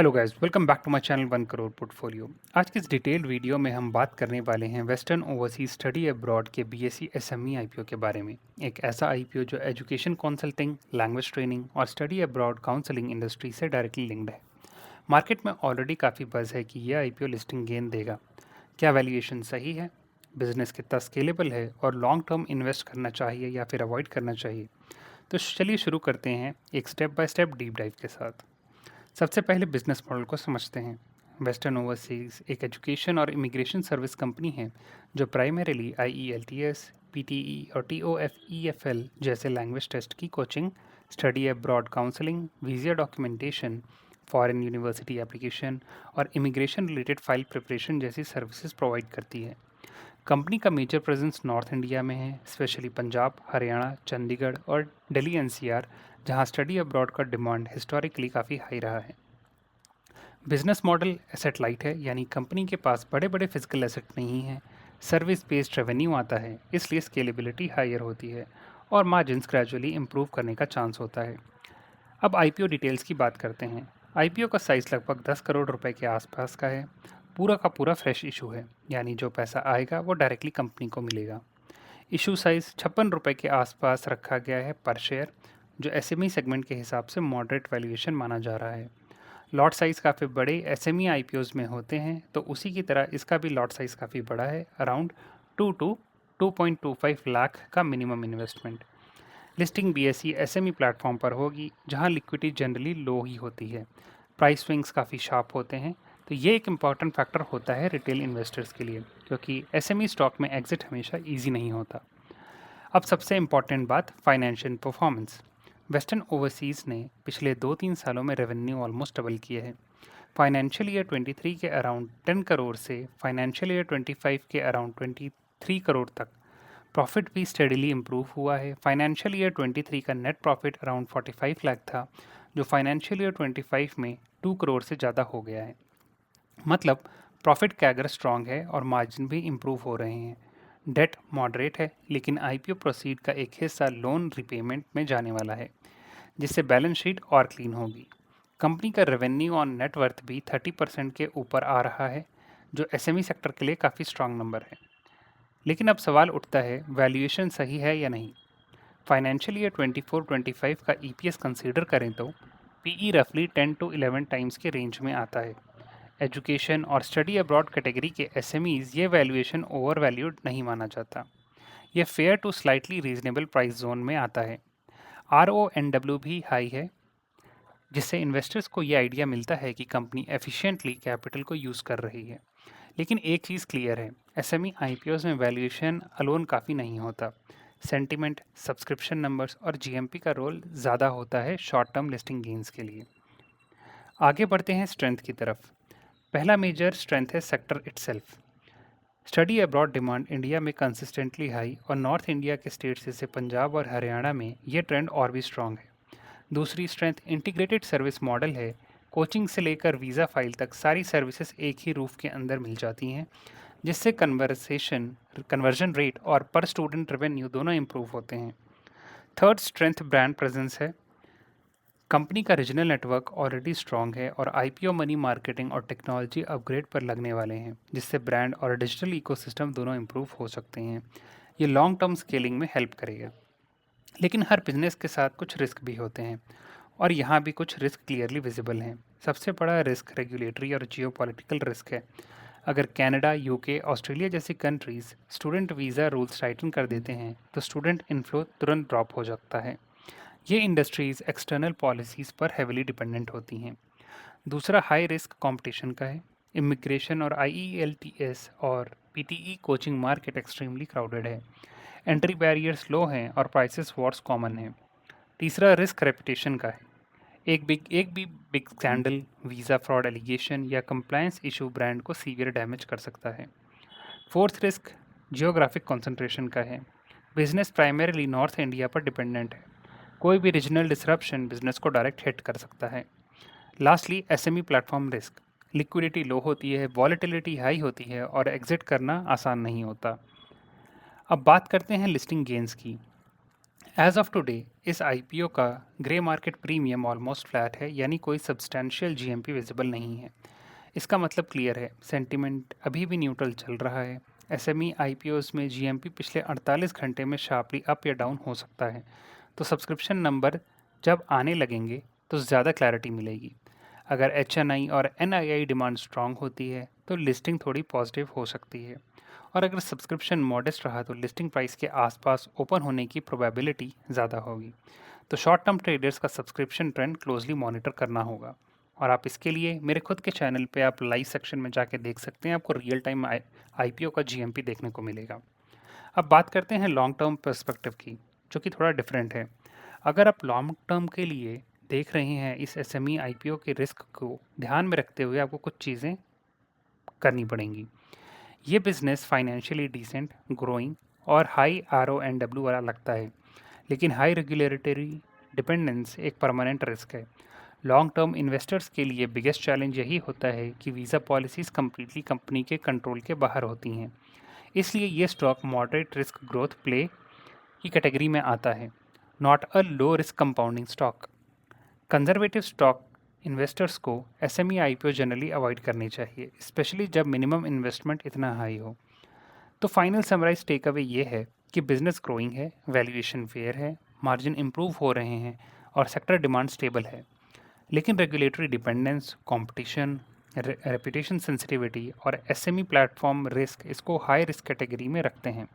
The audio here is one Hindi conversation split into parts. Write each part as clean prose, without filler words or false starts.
Hello guys, welcome back to my channel 1 crore portfolio. आज की इस डिटेल्ड वीडियो में हम बात करने वाले हैं वेस्टर्न ओवरसीज स्टडी अब्रॉड के बीएससी एसएमई आईपीओ के बारे में। एक ऐसा आईपीओ जो एजुकेशन कंसल्टिंग, लैंग्वेज ट्रेनिंग और स्टडी अब्रॉड काउंसलिंग इंडस्ट्री से डायरेक्टली लिंक्ड है। मार्केट में ऑलरेडी काफ़ी बज़ है कि यह आईपीओ लिस्टिंग गेन देगा। क्या वैल्यूएशन सही है, बिजनेस कितना स्केलेबल है और लॉन्ग टर्म इन्वेस्ट करना चाहिए या फिर अवॉइड करना चाहिए। तो चलिए शुरू करते हैं एक step by step deep dive के साथ। सबसे पहले बिजनेस मॉडल को समझते हैं। वेस्टर्न ओवरसीज एक एजुकेशन और इमिग्रेशन सर्विस कंपनी है जो प्राइमरीली IELTS, PTE और TOEFL जैसे लैंग्वेज टेस्ट की coaching, study abroad counselling, visa documentation, foreign university application और इमिग्रेशन रिलेटेड फाइल प्रिपरेशन जैसी सर्विसेज प्रोवाइड करती है। कंपनी का मेजर प्रेजेंस नॉर्थ इंडिया में है, स्पेशली पंजाब, हरियाणा, चंडीगढ़ और दिल्ली NCR, जहां स्टडी अब्रॉड का डिमांड हिस्टोरिकली काफ़ी हाई रहा है। बिजनेस मॉडल एसेट लाइट है, यानी कंपनी के पास बड़े बड़े फिजिकल एसेट नहीं है, सर्विस बेस्ड रेवेन्यू आता है, इसलिए स्केलेबिलिटी हायर होती है और मार्जिन्स ग्रेजुअली इंप्रूव करने का चांस होता है। अब आईपीओ डिटेल्स की बात करते हैं। आईपीओ का साइज लगभग 10 करोड़ रुपए के आसपास का है। पूरा का पूरा फ्रेश इशू है, यानी जो पैसा आएगा वो डायरेक्टली कंपनी को मिलेगा। इशू साइज 56 रुपए के आसपास रखा गया है पर शेयर, जो एसएमई सेगमेंट के हिसाब से मॉडरेट वैल्यूएशन माना जा रहा है। लॉट साइज़ काफ़ी बड़े एसएमई आईपीओज़ में होते हैं, तो उसी की तरह इसका भी लॉट साइज़ काफ़ी बड़ा है, अराउंड 2 to 2.25 लाख का minimum investment. Listing BSE SME platform पर होगी, जहां लिक्विडिटी जनरली लो ही होती है। प्राइस स्विंग्स काफ़ी शार्प होते हैं, तो ये एक इम्पॉर्टेंट फैक्टर होता है रिटेल इन्वेस्टर्स के लिए, क्योंकि एसएमई स्टॉक में एग्जिट हमेशा ईजी नहीं होता। अब सबसे इम्पॉर्टेंट बात, फाइनेंशियल परफॉर्मेंस। वेस्टर्न ओवरसीज़ ने पिछले 2-3 सालों में रेवेन्यू ऑलमोस्ट डबल किया है। फाइनेंशियल ईयर 23 के अराउंड 10 करोड़ से फाइनेंशियल ईयर 25 के अराउंड 23 करोड़ तक। प्रॉफिट भी स्टेडीली इम्प्रूव हुआ है। फाइनेंशियल ईयर 23 का नेट प्रॉफिट अराउंड 45 लाख था, जो फाइनेंशियल ईयर 25 में 2 करोड़ से ज़्यादा हो गया है। मतलब प्रॉफिट कैगर स्ट्रांग है और मार्जिन भी इम्प्रूव हो रहे हैं। डेट मॉडरेट है, लेकिन आईपीओ प्रोसीड का एक हिस्सा लोन रिपेमेंट में जाने वाला है, जिससे बैलेंस शीट और क्लीन होगी। कंपनी का रेवेन्यू ऑन नेटवर्थ भी 30% के ऊपर आ रहा है, जो एसएमई सेक्टर के लिए काफ़ी स्ट्रांग नंबर है। लेकिन अब सवाल उठता है, वैल्यूएशन सही है या नहीं। फाइनेंशियल ईयर 24-25 का ईपीएस कंसीडर करें तो पीई रफली 10 to 11 टाइम्स के रेंज में आता है। एजुकेशन और स्टडी अब्रॉड कैटेगरी के एसएमईज ये वैल्यूएशन ओवर वैल्यूड नहीं माना जाता। ये fair to slightly reasonable price zone में आता है। RONW भी हाई है, जिससे इन्वेस्टर्स को ये आइडिया मिलता है कि कंपनी एफिशिएंटली कैपिटल को यूज़ कर रही है। लेकिन एक चीज़ क्लियर है, एसएमई आईपीओज में वैल्यूएशन अलोन काफ़ी नहीं होता। सेंटिमेंट, सब्सक्रिप्शन नंबर्स और जीएमपी का रोल ज़्यादा होता है शॉर्ट टर्म लिस्टिंग गेन्स के लिए। आगे बढ़ते हैं स्ट्रेंथ की तरफ। पहला मेजर स्ट्रेंथ है sector itself. Study abroad demand India में कंसिस्टेंटली हाई और नॉर्थ इंडिया के स्टेट्स जैसे पंजाब और हरियाणा में ये ट्रेंड और भी स्ट्रांग है। दूसरी स्ट्रेंथ इंटीग्रेटेड सर्विस मॉडल है। कोचिंग से लेकर वीज़ा फाइल तक सारी सर्विसेज एक ही रूफ के अंदर मिल जाती हैं, जिससे कन्वर्जन रेट और पर स्टूडेंट रेवेन्यू दोनों इंप्रूव होते हैं। थर्ड स्ट्रेंथ ब्रांड प्रेजेंस है। कंपनी का रीजनल नेटवर्क ऑलरेडी स्ट्रांग है और आईपीओ मनी मार्केटिंग और टेक्नोलॉजी अपग्रेड पर लगने वाले हैं, जिससे ब्रांड और डिजिटल इकोसिस्टम दोनों इंप्रूव हो सकते हैं। ये लॉन्ग टर्म स्केलिंग में हेल्प करेगा। लेकिन हर बिजनेस के साथ कुछ रिस्क भी होते हैं, और यहाँ भी कुछ रिस्क क्लियरली विजिबल हैं। सबसे बड़ा रिस्क रेगुलेटरी और जियोपॉलिटिकल रिस्क है। अगर कनाडा, यूके, ऑस्ट्रेलिया जैसी countries student visa rules Titan कर देते हैं, तो स्टूडेंट इनफ्लो तुरंत ड्रॉप हो जाता है। ये इंडस्ट्रीज एक्सटर्नल पॉलिसीज़ पर हेविली डिपेंडेंट होती हैं। दूसरा हाई रिस्क कंपटीशन का है। इमिग्रेशन और IELTS और PTE coaching market extremely crowded है। एंट्री बैरियर्स लो हैं और प्राइसेस वॉर्स कॉमन हैं। तीसरा रिस्क रेपुटेशन का है। एक भी big scandal, visa fraud allegation या कंप्लायंस इशू ब्रांड को सीवियर डैमेज कर सकता है। फोर्थ रिस्क जियोग्राफिक कंसंट्रेशन का है। बिजनेस प्राइमरीली नॉर्थ इंडिया पर डिपेंडेंट है। कोई भी रीजनल डिसरप्शन बिजनेस को डायरेक्ट हिट कर सकता है। Lastly SME platform risk. Liquidity low होती है, वॉलेटिलिटी हाई होती है और एग्जिट करना आसान नहीं होता। अब बात करते हैं लिस्टिंग गेन्स की। एज ऑफ टुडे इस आईपीओ का grey market premium almost flat है, यानी कोई सब्सटेंशियल जीएमपी विजिबल नहीं है। इसका मतलब क्लियर है, सेंटिमेंट अभी भी न्यूट्रल चल रहा है। एसएमई आईपीओस में जीएमपी पिछले 48 घंटे में शार्पली अप या डाउन हो सकता है, तो सब्सक्रिप्शन नंबर जब आने लगेंगे तो ज़्यादा क्लैरिटी मिलेगी। अगर एचएनआई और एनआईआई डिमांड स्ट्रांग होती है तो लिस्टिंग थोड़ी पॉजिटिव हो सकती है, और अगर सब्सक्रिप्शन मॉडेस्ट रहा तो लिस्टिंग प्राइस के आसपास ओपन होने की प्रोबेबिलिटी ज़्यादा होगी। तो शॉर्ट टर्म ट्रेडर्स का सब्सक्रिप्शन ट्रेंड क्लोजली मॉनिटर करना होगा, और आप इसके लिए मेरे खुद के चैनल पे आप लाइव सेक्शन में जाके देख सकते हैं, आपको रियल टाइम आईपीओ का जीएमपी देखने को मिलेगा। अब बात करते हैं लॉन्ग टर्म पर्सपेक्टिव की, जो कि थोड़ा डिफरेंट है। अगर आप लॉन्ग टर्म के लिए देख रहे हैं, इस एसएमई आईपीओ के रिस्क को ध्यान में रखते हुए आपको कुछ चीज़ें करनी पड़ेंगी। ये बिजनेस फाइनेंशियली डिसेंट, ग्रोइंग और हाई RONW वाला लगता है, लेकिन हाई रेगुलेटरी डिपेंडेंस एक परमानेंट रिस्क है। लॉन्ग टर्म इन्वेस्टर्स के लिए बिगेस्ट चैलेंज यही होता है कि वीज़ा पॉलिसीज़ कम्प्लीटली कंपनी के कंट्रोल के बाहर होती हैं। इसलिए ये stock moderate risk growth play की कैटेगरी में आता है, not a low risk compounding stock. Conservative stock investors को एसएमई आईपीओ जनरली अवॉइड करनी चाहिए, स्पेशली जब मिनिमम इन्वेस्टमेंट इतना हाई हो। तो फाइनल समराइज टेक अवे ये है कि बिजनेस ग्रोइंग है, वैल्यूएशन फेयर है, मार्जिन इंप्रूव हो रहे हैं और सेक्टर डिमांड स्टेबल है। लेकिन regulatory dependence, competition, reputation sensitivity और एसएमई प्लेटफॉर्म रिस्क इसको हाई रिस्क कैटेगरी में रखते हैं।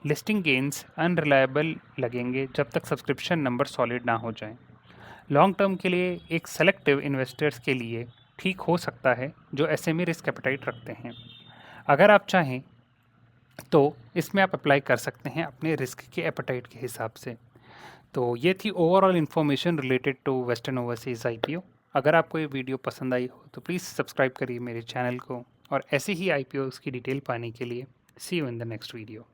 लिस्टिंग गेन्स अनरिलायबल लगेंगे जब तक सब्सक्रिप्शन नंबर सॉलिड ना हो जाएं। लॉन्ग टर्म के लिए एक सेलेक्टिव इन्वेस्टर्स के लिए ठीक हो सकता है जो एसएमई रिस्क एपेटाइट रखते हैं। अगर आप चाहें तो इसमें आप अप्लाई कर सकते हैं अपने रिस्क के एपेटाइट के हिसाब से। तो ये थी overall information related to Western Overseas IPO. अगर आपको ये वीडियो पसंद आई हो तो प्लीज़ सब्सक्राइब करिए मेरे चैनल को, और ऐसे ही आईपीओ की डिटेल पाने के लिए see you in the next video.